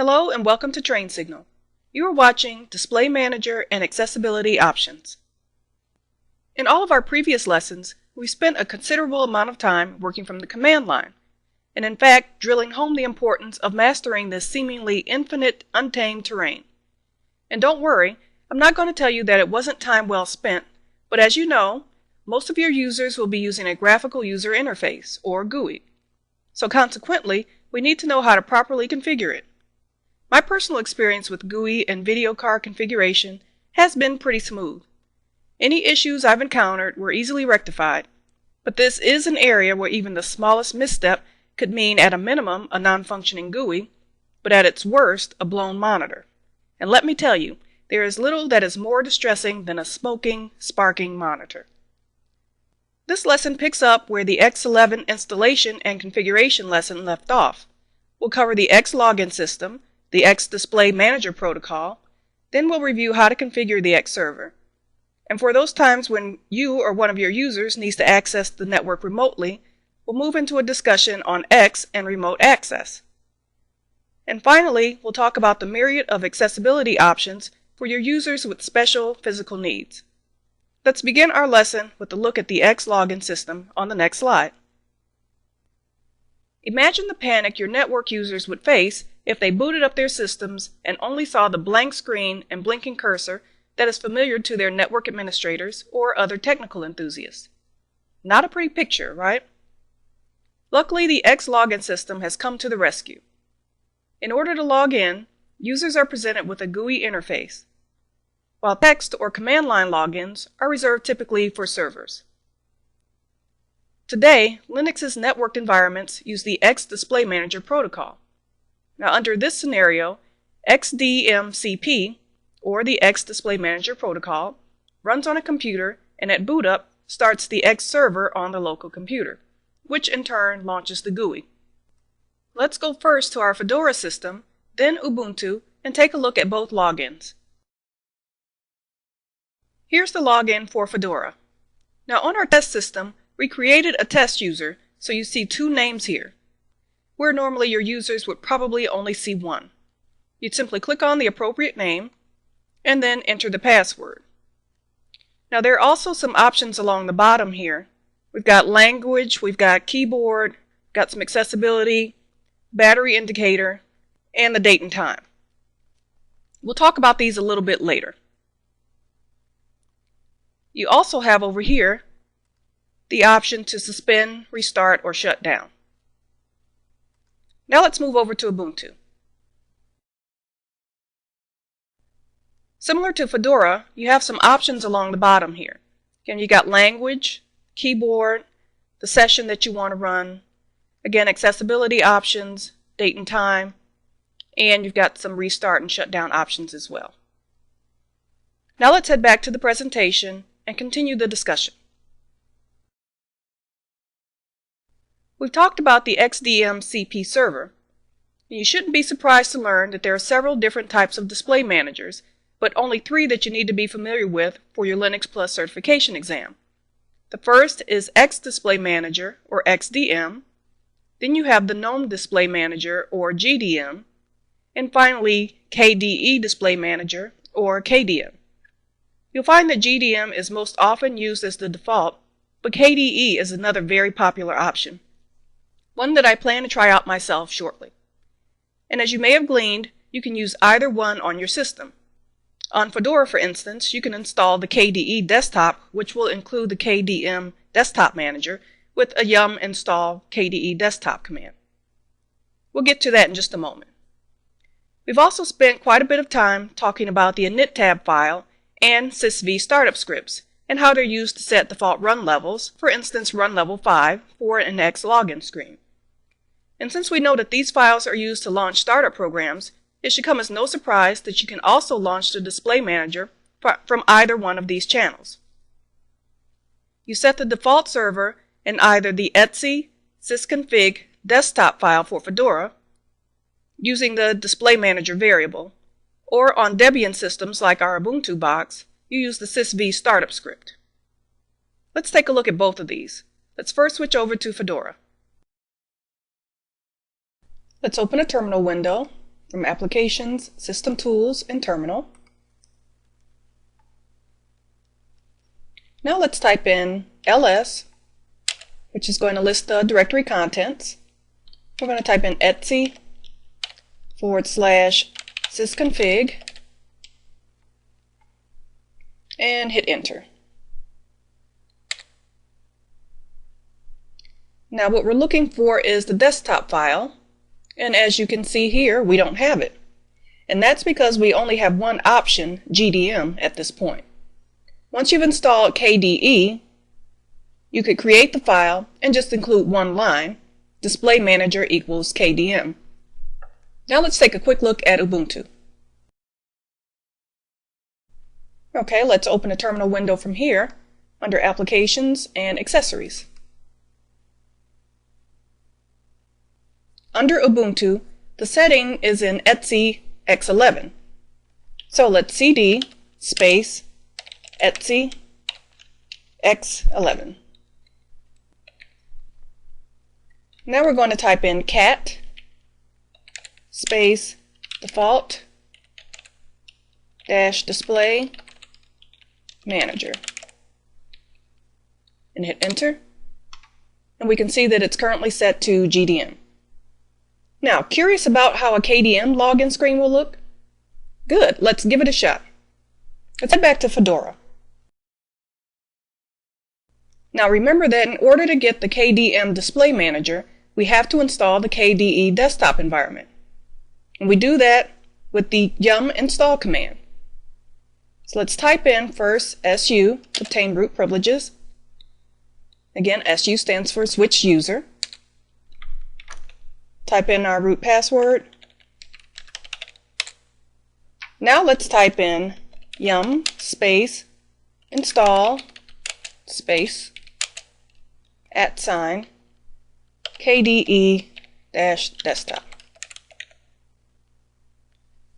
Hello and welcome to Train Signal. You are watching Display Manager and Accessibility Options. In all of our previous lessons, we spent a considerable amount of time working from the command line, and in fact drilling home the importance of mastering this seemingly infinite, untamed terrain. And don't worry, I'm not going to tell you that it wasn't time well spent, but as you know, most of your users will be using a graphical user interface, or GUI. So consequently, we need to know how to properly configure it. My personal experience with GUI and video card configuration has been pretty smooth. Any issues I've encountered were easily rectified, but this is an area where even the smallest misstep could mean at a minimum a non-functioning GUI, but at its worst a blown monitor. And let me tell you, there is little that is more distressing than a smoking, sparking monitor. This lesson picks up where the X11 installation and configuration lesson left off. We'll cover the X login system, the X Display Manager protocol, then we'll review how to configure the X server. And for those times when you or one of your users needs to access the network remotely, we'll move into a discussion on X and remote access. And finally, we'll talk about the myriad of accessibility options for your users with special physical needs. Let's begin our lesson with a look at the X login system on the next slide. Imagine the panic your network users would face if they booted up their systems and only saw the blank screen and blinking cursor that is familiar to their network administrators or other technical enthusiasts. Not a pretty picture, right? Luckily, the X login system has come to the rescue. In order to log in, users are presented with a GUI interface, while text or command line logins are reserved typically for servers. Today, Linux's networked environments use the X Display Manager protocol. Now, under this scenario, XDMCP, or the X Display Manager protocol, runs on a computer and at boot up starts the X server on the local computer, which in turn launches the GUI. Let's go first to our Fedora system, then Ubuntu, and take a look at both logins. Here's the login for Fedora. Now on our test system, we created a test user, so you see two names here, where normally your users would probably only see one. You'd simply click on the appropriate name, and then enter the password. Now there are also some options along the bottom here. We've got language, we've got keyboard, got some accessibility, battery indicator, and the date and time. We'll talk about these a little bit later. You also have over here the option to suspend, restart, or shut down. Now let's move over to Ubuntu. Similar to Fedora, you have some options along the bottom here. Again, you got language, keyboard, the session that you want to run, again, accessibility options, date and time, and you've got some restart and shut down options as well. Now let's head back to the presentation and continue the discussion. We've talked about the XDMCP server, and you shouldn't be surprised to learn that there are several different types of display managers, but only three that you need to be familiar with for your Linux Plus certification exam. The first is X Display Manager, or XDM, then you have the GNOME Display Manager, or GDM, and finally KDE Display Manager, or KDM. You'll find that GDM is most often used as the default, but KDE is another very popular option, one that I plan to try out myself shortly. And as you may have gleaned, you can use either one on your system. On Fedora, for instance, you can install the KDE desktop, which will include the KDM Desktop Manager, with a yum install KDE desktop command. We'll get to that in just a moment. We've also spent quite a bit of time talking about the inittab file and sysv startup scripts, and how they're used to set default run levels, for instance run level 5 for an X login screen. And since we know that these files are used to launch startup programs, it should come as no surprise that you can also launch the Display Manager from either one of these channels. You set the default server in either the etc sysconfig desktop file for Fedora, using the Display Manager variable, or on Debian systems like our Ubuntu box, you use the sysv startup script. Let's take a look at both of these. Let's first switch over to Fedora. Let's open a terminal window from Applications, System Tools, and Terminal. Now let's type in ls, which is going to list the directory contents. We're going to type in /sysconfig and hit enter. Now what we're looking for is the desktop file, and as you can see here, we don't have it. And that's because we only have one option, GDM, at this point. Once you've installed KDE, you could create the file and just include one line, display manager equals KDM. Now let's take a quick look at Ubuntu. Okay, let's open a terminal window from here under Applications and Accessories. Under Ubuntu, the setting is in etc x11. So let's cd space etc x11. Now we're going to type in cat space default dash display manager and hit enter, and we can see that it's currently set to GDM. Now, curious about how a KDM login screen will look? Good, let's give it a shot. Let's head back to Fedora. Now remember that in order to get the KDM Display Manager, we have to install the KDE desktop environment. And we do that with the yum install command. So let's type in first SU to obtain root privileges. Again, SU stands for switch user. Type in our root password. Now let's type in yum space install space @ KDE-desktop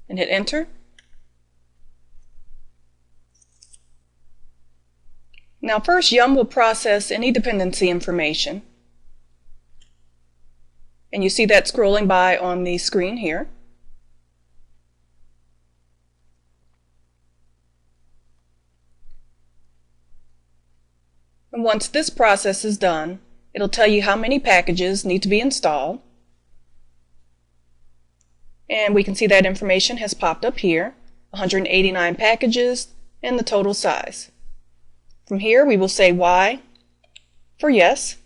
and hit enter. Now first, yum will process any dependency information, and you see that scrolling by on the screen here. And once this process is done, it'll tell you how many packages need to be installed. And we can see that information has popped up here, 189 packages and the total size. From here we will say Y for yes.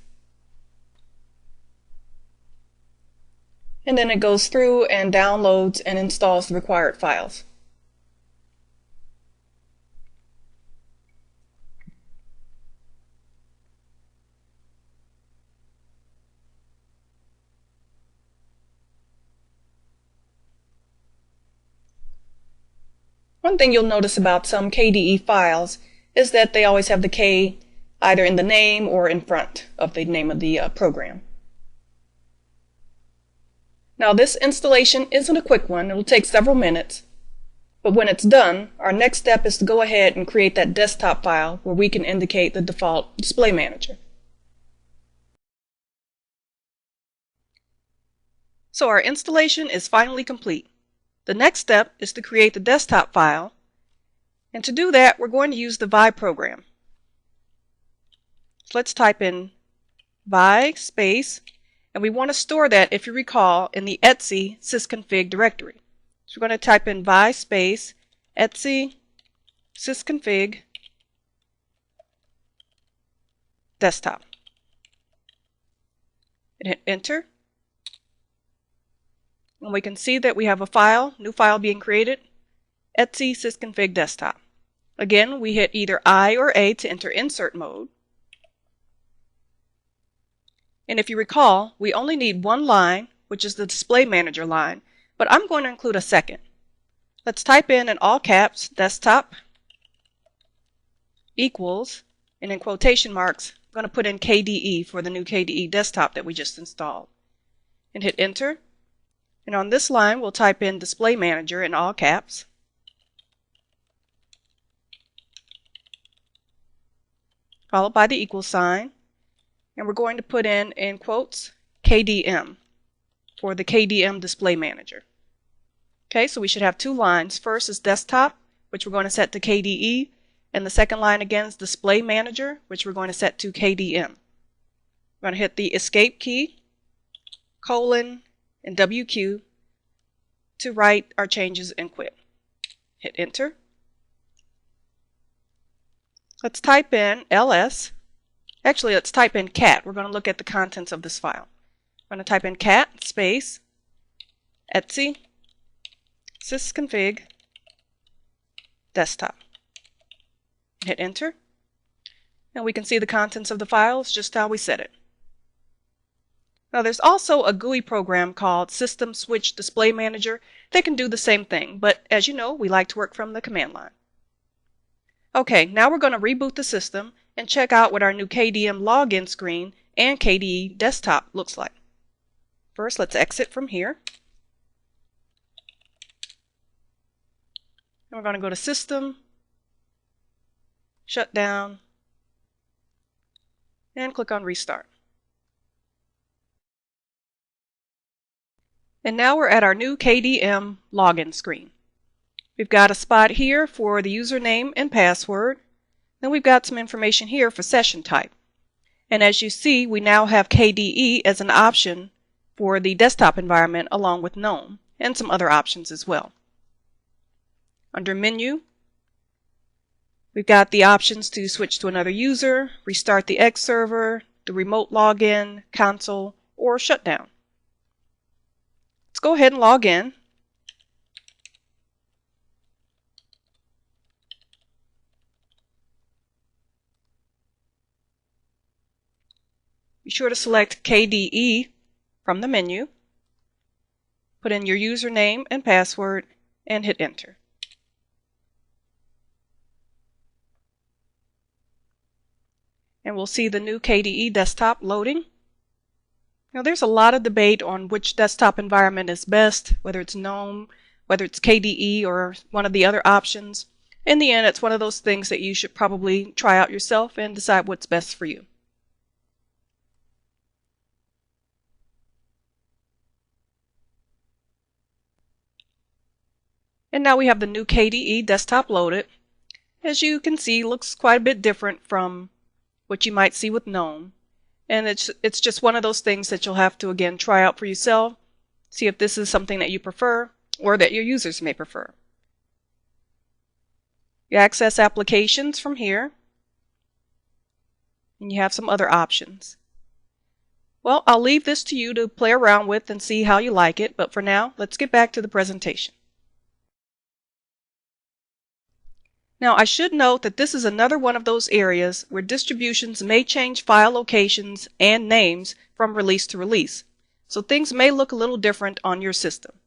And then it goes through and downloads and installs the required files. One thing you'll notice about some KDE files is that they always have the K either in the name or in front of the name of the program. Now this installation isn't a quick one. It'll take several minutes, but when it's done, our next step is to go ahead and create that desktop file where we can indicate the default display manager. So our installation is finally complete. The next step is to create the desktop file, and to do that we're going to use the vi program. So let's type in vi space, and we want to store that, if you recall, in the etc sysconfig directory. So we're going to type in vi space etc sysconfig desktop and hit enter. And we can see that we have a file, new file being created, etc sysconfig desktop. Again, we hit either I or A to enter insert mode. And if you recall, we only need one line, which is the display manager line, but I'm going to include a second. Let's type in all caps, desktop equals, and in quotation marks, I'm going to put in KDE for the new KDE desktop that we just installed. And hit enter. And on this line, we'll type in display manager in all caps. Followed by the equal sign. And we're going to put in, quotes, KDM for the KDM display manager. Okay, so we should have two lines. First is desktop, which we're going to set to KDE, and the second line again is display manager, which we're going to set to KDM. We're going to hit the escape key, colon, and WQ to write our changes and quit. Hit enter. Let's type in ls. Actually, let's type in cat. We're going to look at the contents of this file. I'm going to type in cat space etc sysconfig desktop. Hit enter. And we can see the contents of the files just how we set it. Now there's also a GUI program called System Switch Display Manager that can do the same thing, but as you know, we like to work from the command line. Okay, now we're going to reboot the system and check out what our new KDM login screen and KDE desktop looks like. First, let's exit from here. And we're going to go to System, Shut Down, and click on Restart. And now we're at our new KDM login screen. We've got a spot here for the username and password. Then we've got some information here for session type. And as you see, we now have KDE as an option for the desktop environment along with GNOME and some other options as well. Under Menu, we've got the options to switch to another user, restart the X server, the remote login, console, or shutdown. Let's go ahead and log in. Be sure to select KDE from the menu, put in your username and password, and hit enter. And we'll see the new KDE desktop loading. Now there's a lot of debate on which desktop environment is best, whether it's GNOME, whether it's KDE, or one of the other options. In the end, it's one of those things that you should probably try out yourself and decide what's best for you. And now we have the new KDE desktop loaded. As you can see, it looks quite a bit different from what you might see with GNOME. And it's just one of those things that you'll have to, again, try out for yourself, see if this is something that you prefer or that your users may prefer. You access applications from here, and you have some other options. Well, I'll leave this to you to play around with and see how you like it, but for now, let's get back to the presentation. Now, I should note that this is another one of those areas where distributions may change file locations and names from release to release, so things may look a little different on your system.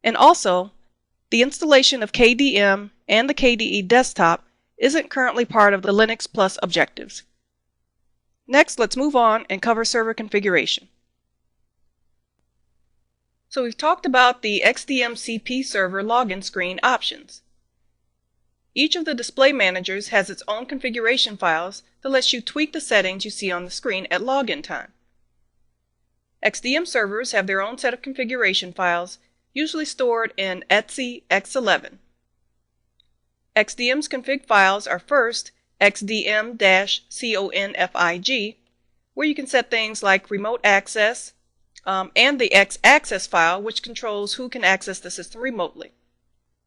And also, the installation of KDM and the KDE desktop isn't currently part of the Linux Plus objectives. Next, let's move on and cover server configuration. So we've talked about the XDMCP server login screen options. Each of the display managers has its own configuration files that lets you tweak the settings you see on the screen at login time. XDM servers have their own set of configuration files, usually stored in etc x11. XDM's config files are first xdm-config, where you can set things like remote access, and the X-access file, which controls who can access the system remotely.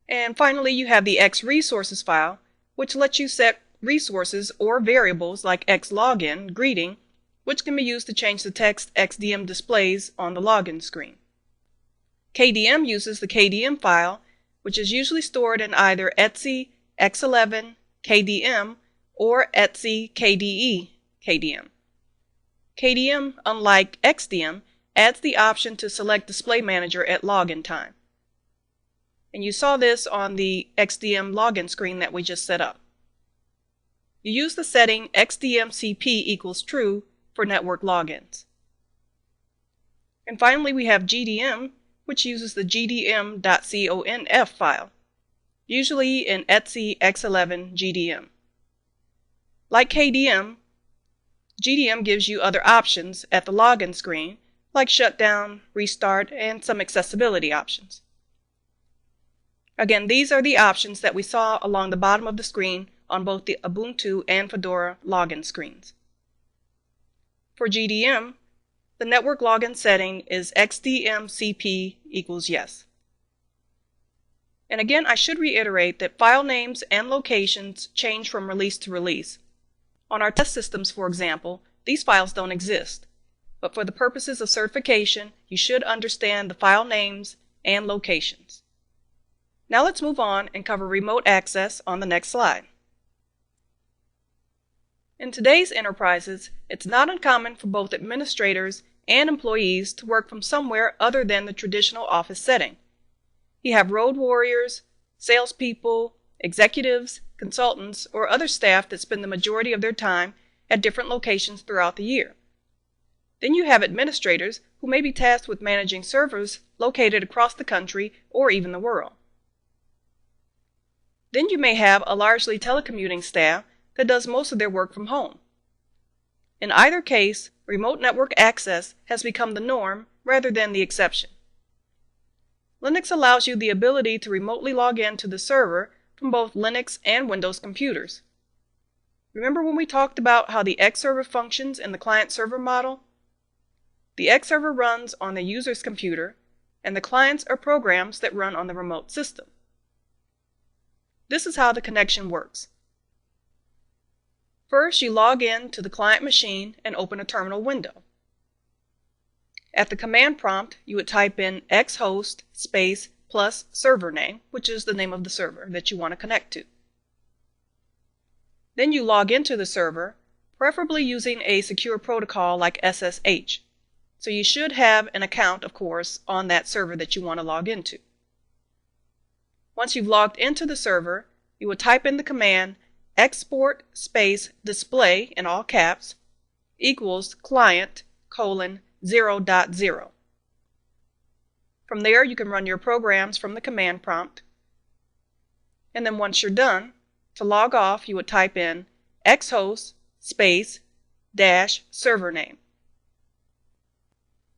And finally, you have the X-resources file, which lets you set resources or variables like X-login greeting, which can be used to change the text XDM displays on the login screen. KDM uses the KDM file, which is usually stored in either etc x11 KDM or etc KDE KDM. KDM, unlike XDM, adds the option to select Display Manager at login time. And you saw this on the XDM login screen that we just set up. You use the setting XDMCP equals true for network logins. And finally, we have GDM, which uses the gdm.conf file, usually in etc x11 GDM. Like KDM, GDM gives you other options at the login screen, like shutdown, restart, and some accessibility options. Again, these are the options that we saw along the bottom of the screen on both the Ubuntu and Fedora login screens. For GDM, the network login setting is XDMCP equals yes. And again, I should reiterate that file names and locations change from release to release. On our test systems, for example, these files don't exist. But for the purposes of certification, you should understand the file names and locations. Now let's move on and cover remote access on the next slide. In today's enterprises, it's not uncommon for both administrators and employees to work from somewhere other than the traditional office setting. You have road warriors, salespeople, executives, consultants, or other staff that spend the majority of their time at different locations throughout the year. Then you have administrators who may be tasked with managing servers located across the country or even the world. Then you may have a largely telecommuting staff that does most of their work from home. In either case, remote network access has become the norm rather than the exception. Linux allows you the ability to remotely log in to the server from both Linux and Windows computers. Remember when we talked about how the X server functions in the client-server model? The X server runs on the user's computer, and the clients are programs that run on the remote system. This is how the connection works. First, you log in to the client machine and open a terminal window. At the command prompt, you would type in xhost space plus server name, which is the name of the server that you want to connect to. Then you log into the server, preferably using a secure protocol like SSH. So you should have an account, of course, on that server that you want to log into. Once you've logged into the server, you will type in the command export space display in all caps equals client:0.0. From there, you can run your programs from the command prompt. And then once you're done, to log off, you would type in xhost space dash server name.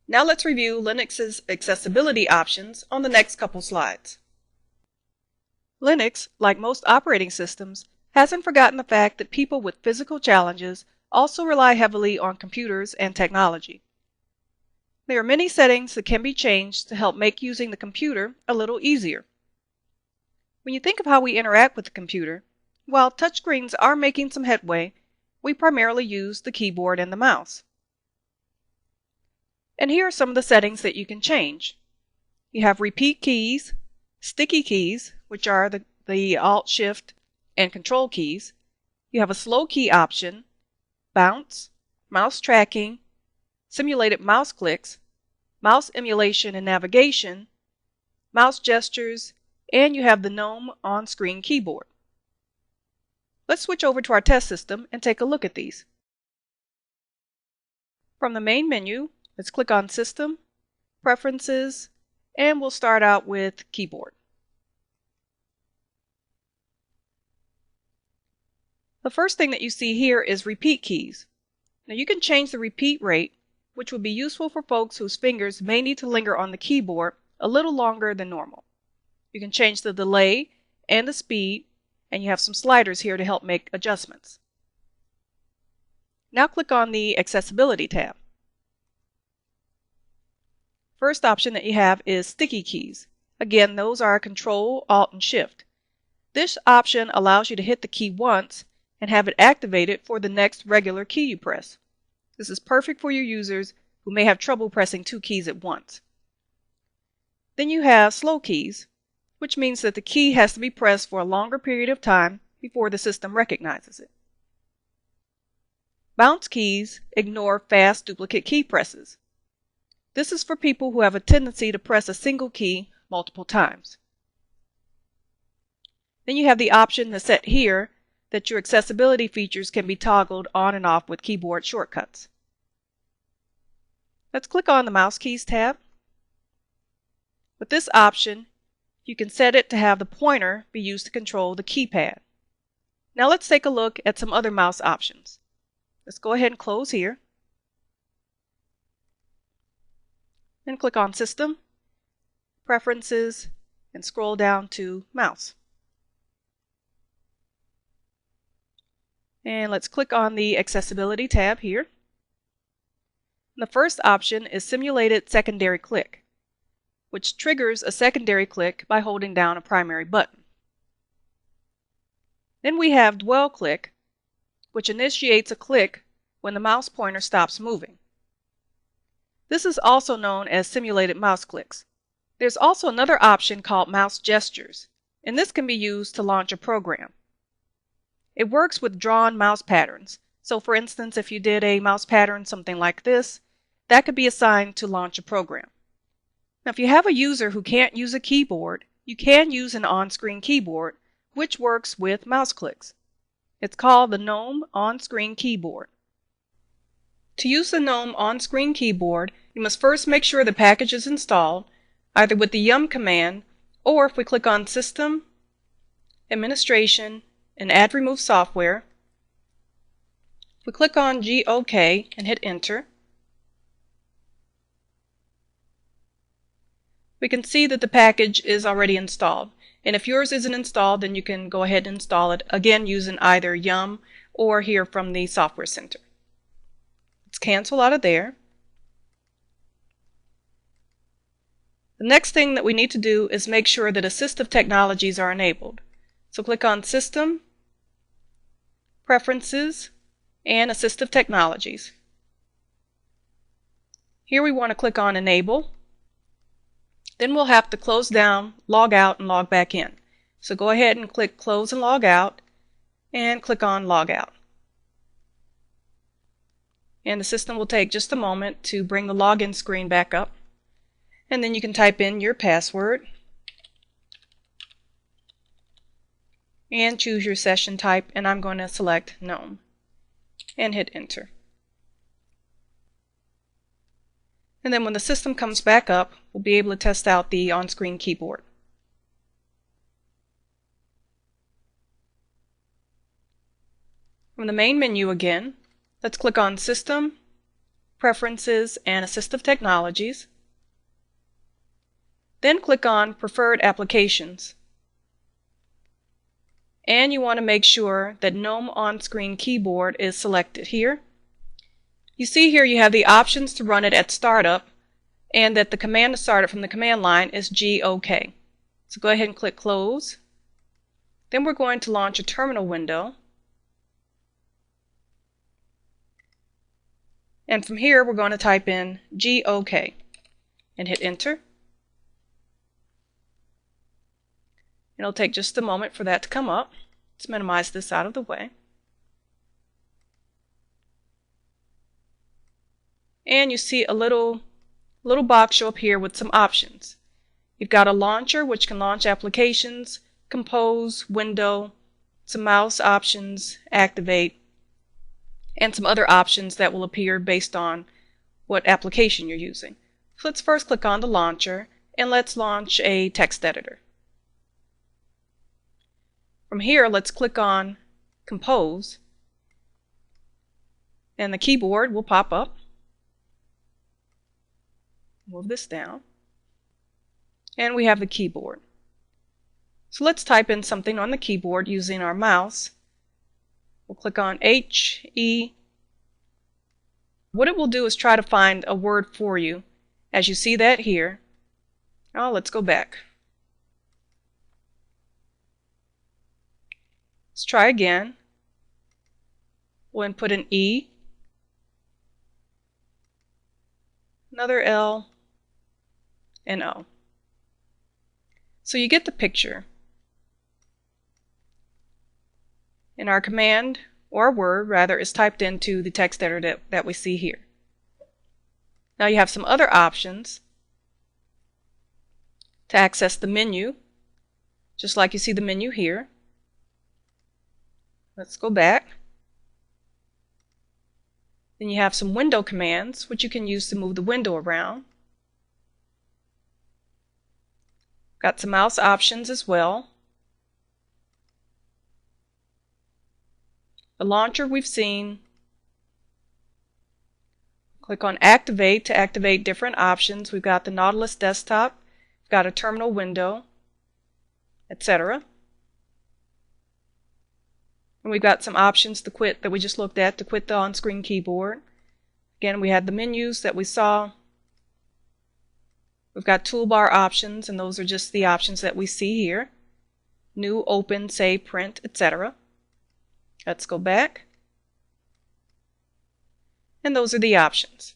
Now let's review Linux's accessibility options on the next couple slides. Linux, like most operating systems, hasn't forgotten the fact that people with physical challenges also rely heavily on computers and technology. There are many settings that can be changed to help make using the computer a little easier. When you think of how we interact with the computer, while touchscreens are making some headway, we primarily use the keyboard and the mouse. And here are some of the settings that you can change. You have repeat keys, sticky keys, which are the Alt, Shift, and Control keys. You have a slow key option, bounce, mouse tracking, simulated mouse clicks, mouse emulation and navigation, mouse gestures, and you have the GNOME on-screen keyboard. Let's switch over to our test system and take a look at these. From the main menu, let's click on System, Preferences, and we'll start out with Keyboard. The first thing that you see here is repeat keys. Now you can change the repeat rate, which would be useful for folks whose fingers may need to linger on the keyboard a little longer than normal. You can change the delay and the speed, and you have some sliders here to help make adjustments. Now click on the Accessibility tab. First option that you have is sticky keys. Again, those are Control, Alt, and Shift. This option allows you to hit the key once and have it activated for the next regular key you press. This is perfect for your users who may have trouble pressing two keys at once. Then you have slow keys, which means that the key has to be pressed for a longer period of time before the system recognizes it. Bounce keys ignore fast duplicate key presses. This is for people who have a tendency to press a single key multiple times. Then you have the option to set here that your accessibility features can be toggled on and off with keyboard shortcuts. Let's click on the Mouse Keys tab. With this option, you can set it to have the pointer be used to control the keypad. Now let's take a look at some other mouse options. Let's go ahead and close here. Then click on System, Preferences, and scroll down to Mouse. And let's click on the Accessibility tab here. The first option is Simulated Secondary Click, which triggers a secondary click by holding down a primary button. Then we have Dwell Click, which initiates a click when the mouse pointer stops moving. This is also known as simulated mouse clicks. There's also another option called Mouse Gestures, and this can be used to launch a program. It works with drawn mouse patterns. So for instance, if you did a mouse pattern something like this, that could be assigned to launch a program. Now if you have a user who can't use a keyboard, you can use an on-screen keyboard, which works with mouse clicks. It's called the GNOME on-screen keyboard. To use the GNOME on-screen keyboard, you must first make sure the package is installed, either with the yum command, or if we click on System, Administration, and Add Remove Software, we click on GOK and hit Enter. We can see that the package is already installed. And if yours isn't installed, then you can go ahead and install it, again using either yum or here from the Software Center. Let's cancel out of there. The next thing that we need to do is make sure that assistive technologies are enabled. So click on System, Preferences, and Assistive Technologies. Here we want to click on Enable. Then we'll have to close down, log out, and log back in. So go ahead and click Close and Log Out, and click on Log Out. And the system will take just a moment to bring the login screen back up. And then you can type in your password and choose your session type, and I'm going to select GNOME and hit Enter. And then when the system comes back up, we'll be able to test out the on-screen keyboard. From the main menu again, let's click on System, Preferences, and Assistive Technologies. Then click on Preferred Applications. And you want to make sure that GNOME on-screen keyboard is selected here. You see here you have the options to run it at startup, and that the command to start it from the command line is GOK. So go ahead and click Close. Then we're going to launch a terminal window. And from here we're going to type in GOK and hit Enter. It'll take just a moment for that to come up. Let's minimize this out of the way. And you see a little box show up here with some options. You've got a launcher which can launch applications, compose, window, some mouse options, activate, and some other options that will appear based on what application you're using. So let's first click on the launcher and let's launch a text editor. From here, let's click on Compose, and the keyboard will pop up. Move this down, and we have the keyboard. So let's type in something on the keyboard using our mouse. We'll click on H-E. What it will do is try to find a word for you, as you see that here. Oh, let's go back. Let's try again. We'll input an E, another L, and O. So you get the picture. And our command, or word rather, is typed into the text editor that we see here. Now you have some other options to access the menu, just like you see the menu here. Let's go back. Then you have some window commands, which you can use to move the window around. Got some mouse options as well. The launcher we've seen. Click on Activate to activate different options. We've got the Nautilus desktop. We've got a terminal window. etc. And we've got some options to quit that we just looked at to quit the on-screen keyboard. Again, we had the menus that we saw. We've got toolbar options, and those are just the options that we see here. New, open, save, print, etc. Let's go back. And those are the options.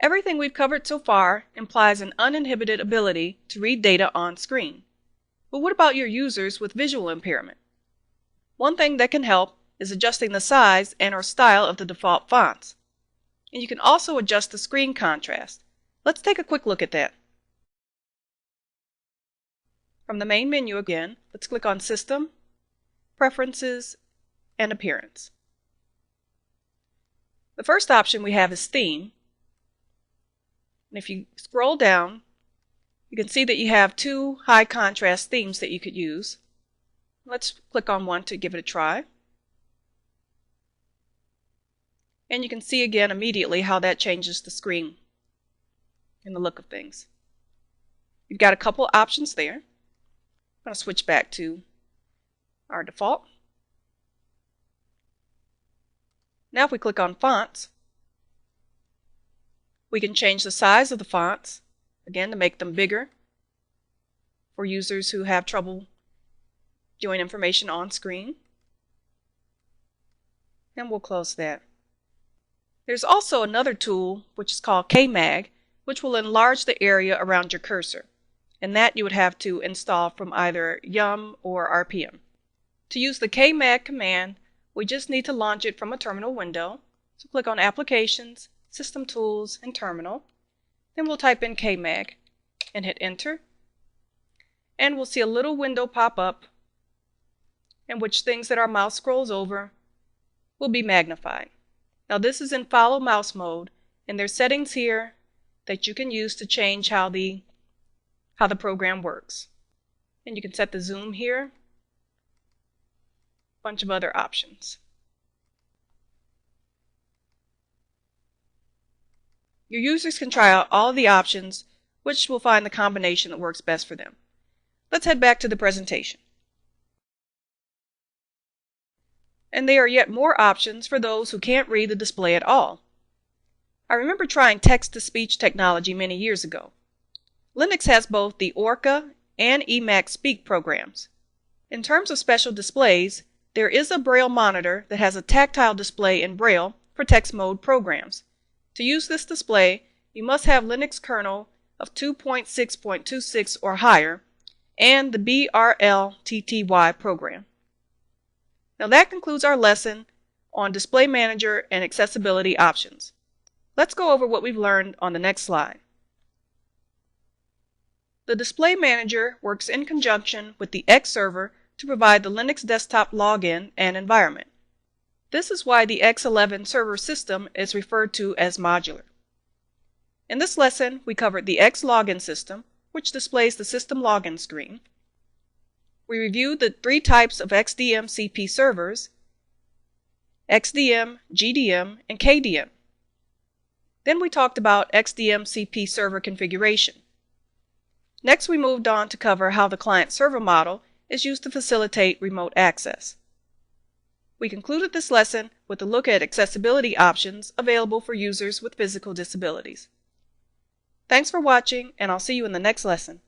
Everything we've covered so far implies an uninhibited ability to read data on screen. But what about your users with visual impairment? One thing that can help is adjusting the size and/or style of the default fonts. And you can also adjust the screen contrast. Let's take a quick look at that. From the main menu again, let's click on System, Preferences, and Appearance. The first option we have is Theme. And if you scroll down, you can see that you have two high contrast themes that you could use. Let's click on one to give it a try. And you can see again immediately how that changes the screen and the look of things. You've got a couple options there. I'm going to switch back to our default. Now if we click on Fonts, we can change the size of the fonts, again, to make them bigger for users who have trouble viewing information on screen. And we'll close that. There's also another tool which is called KMag, which will enlarge the area around your cursor. And that you would have to install from either Yum or RPM. To use the KMag command, we just need to launch it from a terminal window. So click on Applications, System Tools, and Terminal. Then we'll type in KMag and hit Enter. And we'll see a little window pop up in which things that our mouse scrolls over will be magnified. Now this is in follow mouse mode, and there's settings here that you can use to change how the program works. And you can set the zoom here, a bunch of other options. Your users can try out all of the options, which will find the combination that works best for them. Let's head back to the presentation. And there are yet more options for those who can't read the display at all. I remember trying text-to-speech technology many years ago. Linux has both the Orca and Emacs Speak programs. In terms of special displays, there is a Braille monitor that has a tactile display in Braille for text mode programs. To use this display, you must have Linux kernel of 2.6.26 or higher and the BRLTTY program. Now that concludes our lesson on Display Manager and accessibility options. Let's go over what we've learned on the next slide. The Display Manager works in conjunction with the X server to provide the Linux desktop login and environment. This is why the X11 server system is referred to as modular. In this lesson, we covered the X login system, which displays the system login screen. We reviewed the three types of XDM CP servers: XDM, GDM, and KDM. Then we talked about XDM CP server configuration. Next, we moved on to cover how the client-server model is used to facilitate remote access. We concluded this lesson with a look at accessibility options available for users with physical disabilities. Thanks for watching, and I'll see you in the next lesson.